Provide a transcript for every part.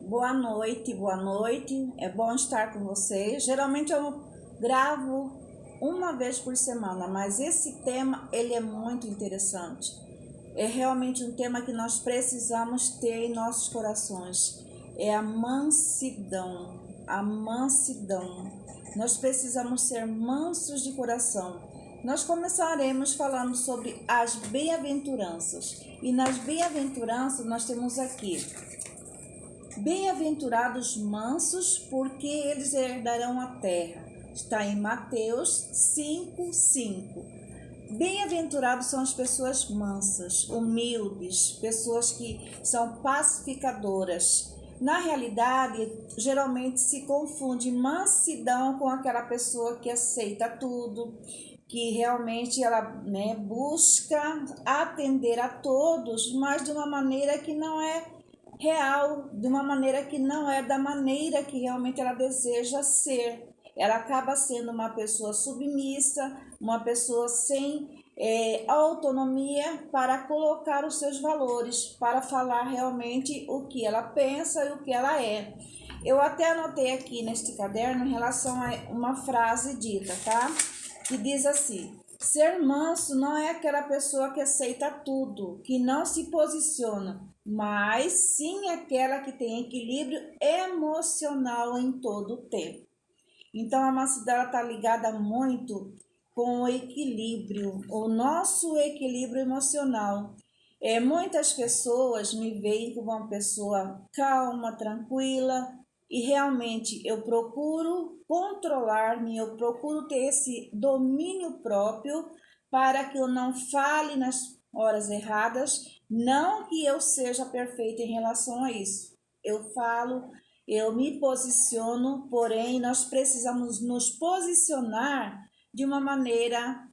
Boa noite, boa noite. É bom estar com vocês. Geralmente eu gravo uma vez por semana, mas esse tema ele é muito interessante. É realmente um tema que nós precisamos ter em nossos corações. É a mansidão. A mansidão. Nós precisamos ser mansos de coração. Nós começaremos falando sobre as bem-aventuranças. E nas bem-aventuranças nós temos aqui: bem-aventurados mansos, porque eles herdarão a terra. Está em Mateus 5:5. Bem-aventurados são as pessoas mansas, humildes, pessoas que são pacificadoras. Na realidade, geralmente se confunde mansidão com aquela pessoa que aceita tudo, que realmente ela busca atender a todos, mas de uma maneira que não é real, de uma maneira que não é da maneira que realmente ela deseja ser. Ela acaba sendo uma pessoa submissa, uma pessoa sem autonomia para colocar os seus valores, para falar realmente o que ela pensa e o que ela é. Eu até anotei aqui neste caderno em relação a uma frase dita, tá? Que diz assim: ser manso não é aquela pessoa que aceita tudo, que não se posiciona, mas sim aquela que tem equilíbrio emocional em todo o tempo. Então a mansidão está ligada muito com o equilíbrio, o nosso equilíbrio emocional. Muitas pessoas me veem como uma pessoa calma, tranquila, e realmente eu procuro controlar-me, eu procuro ter esse domínio próprio para que eu não fale nas horas erradas, não que eu seja perfeita em relação a isso. Eu falo, eu me posiciono, porém nós precisamos nos posicionar de uma maneira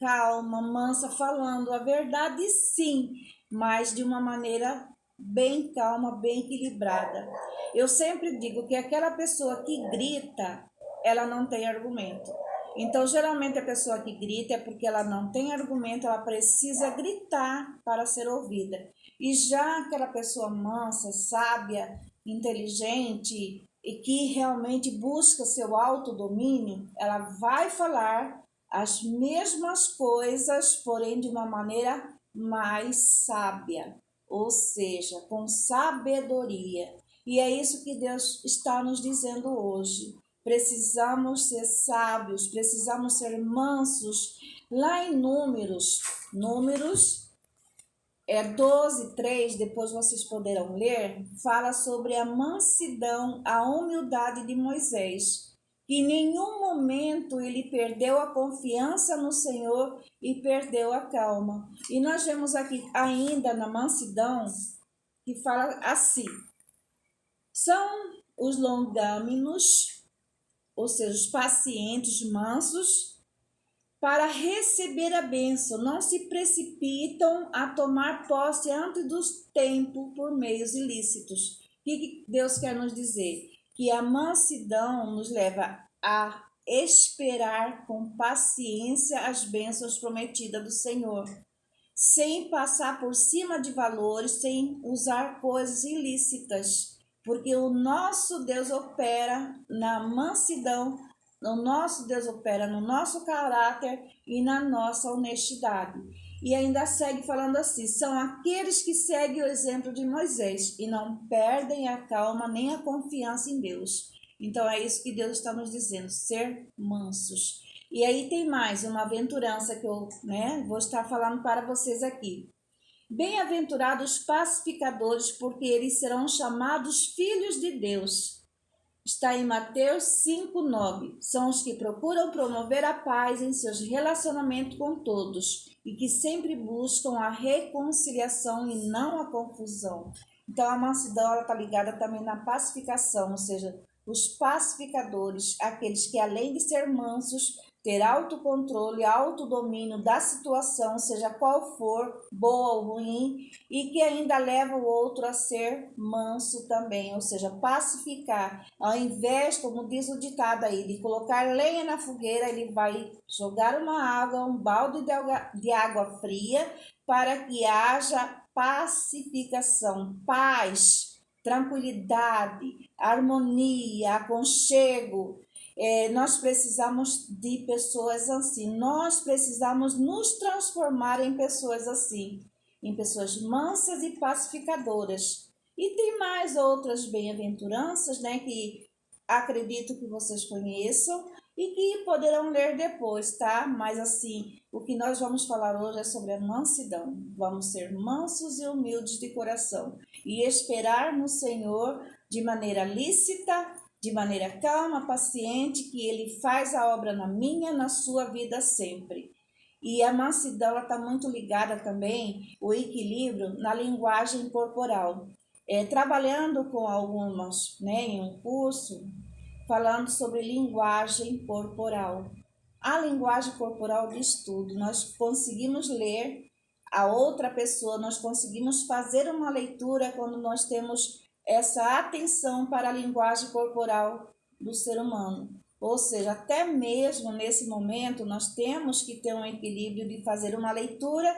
calma, mansa, falando a verdade sim, mas de uma maneira bem calma, bem equilibrada. Eu sempre digo que aquela pessoa que grita, ela não tem argumento. Então, geralmente a pessoa que grita é porque ela não tem argumento, ela precisa gritar para ser ouvida. E já aquela pessoa mansa, sábia, inteligente e que realmente busca seu autodomínio, ela vai falar as mesmas coisas, porém de uma maneira mais sábia, ou seja, com sabedoria. E é isso que Deus está nos dizendo hoje. Precisamos ser sábios, precisamos ser mansos. Lá em Números 12:3, depois vocês poderão ler, fala sobre a mansidão, a humildade de Moisés. Que em nenhum momento ele perdeu a confiança no Senhor e perdeu a calma. E nós vemos aqui ainda na mansidão que fala assim: são os longâminos, ou seja, os pacientes, mansos, para receber a bênção, não se precipitam a tomar posse antes do tempo por meios ilícitos. O que Deus quer nos dizer? Que a mansidão nos leva a esperar com paciência as bênçãos prometidas do Senhor, sem passar por cima de valores, sem usar coisas ilícitas, porque o nosso Deus opera na mansidão, o nosso Deus opera no nosso caráter e na nossa honestidade. E ainda segue falando assim: são aqueles que seguem o exemplo de Moisés e não perdem a calma nem a confiança em Deus. Então é isso que Deus está nos dizendo, ser mansos. E aí tem mais uma aventurança que eu vou estar falando para vocês aqui. Bem-aventurados pacificadores, porque eles serão chamados filhos de Deus. Está em Mateus 5:9. São os que procuram promover a paz em seus relacionamentos com todos e que sempre buscam a reconciliação e não a confusão. Então a mansidão está ligada também na pacificação, ou seja, os pacificadores, aqueles que além de ser mansos, ter autocontrole, autodomínio da situação, seja qual for, boa ou ruim, e que ainda leva o outro a ser manso também, ou seja, pacificar. Ao invés, como diz o ditado aí, de colocar lenha na fogueira, ele vai jogar uma água, um balde de água fria, para que haja pacificação, paz. tranquilidade, harmonia, aconchego. Nós precisamos de pessoas assim. Nós precisamos nos transformar em pessoas assim, em pessoas mansas e pacificadoras. E tem mais outras bem-aventuranças, né, que acredito que vocês conheçam e que poderão ler depois, tá? Mas assim, o que nós vamos falar hoje é sobre a mansidão. Vamos ser mansos e humildes de coração e esperar no Senhor de maneira lícita, de maneira calma, paciente, que Ele faz a obra na minha, na sua vida sempre. E a mansidão está muito ligada também, o equilíbrio, na linguagem corporal. Trabalhando com algumas, né, em um curso, falando sobre linguagem corporal. A linguagem corporal diz tudo. Nós conseguimos ler a outra pessoa, nós conseguimos fazer uma leitura quando nós temos essa atenção para a linguagem corporal do ser humano. Ou seja, até mesmo nesse momento, nós temos que ter um equilíbrio de fazer uma leitura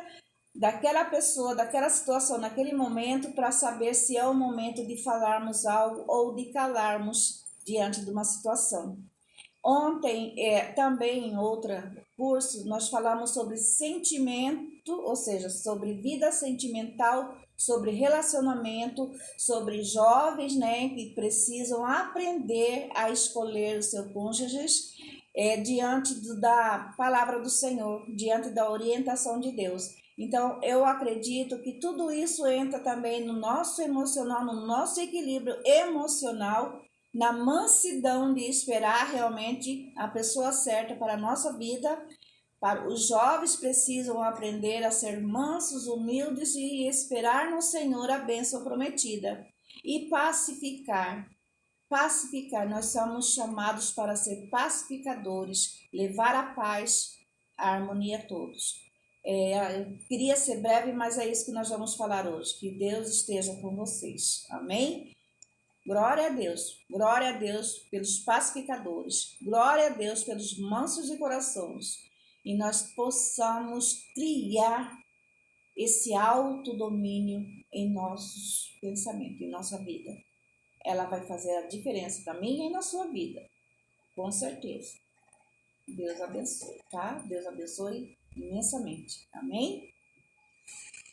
daquela pessoa, daquela situação, naquele momento, para saber se é o momento de falarmos algo ou de calarmos diante de uma situação. Ontem, também em outro curso, nós falamos sobre sentimento, ou seja, sobre vida sentimental, sobre relacionamento, sobre jovens, né, que precisam aprender a escolher os seus cônjuges diante da palavra do Senhor, diante da orientação de Deus. Então, eu acredito que tudo isso entra também no nosso emocional, no nosso equilíbrio emocional, na mansidão de esperar realmente a pessoa certa para a nossa vida. Para os jovens precisam aprender a ser mansos, humildes e esperar no Senhor a bênção prometida. E pacificar. Pacificar, nós somos chamados para ser pacificadores, levar a paz, a harmonia a todos. Eu queria ser breve, mas é isso que nós vamos falar hoje. Que Deus esteja com vocês. Amém? Glória a Deus pelos pacificadores, glória a Deus pelos mansos de corações, e nós possamos criar esse autodomínio em nossos pensamentos, em nossa vida. Ela vai fazer a diferença na minha e na sua vida, com certeza. Deus abençoe, tá? Deus abençoe imensamente. Amém?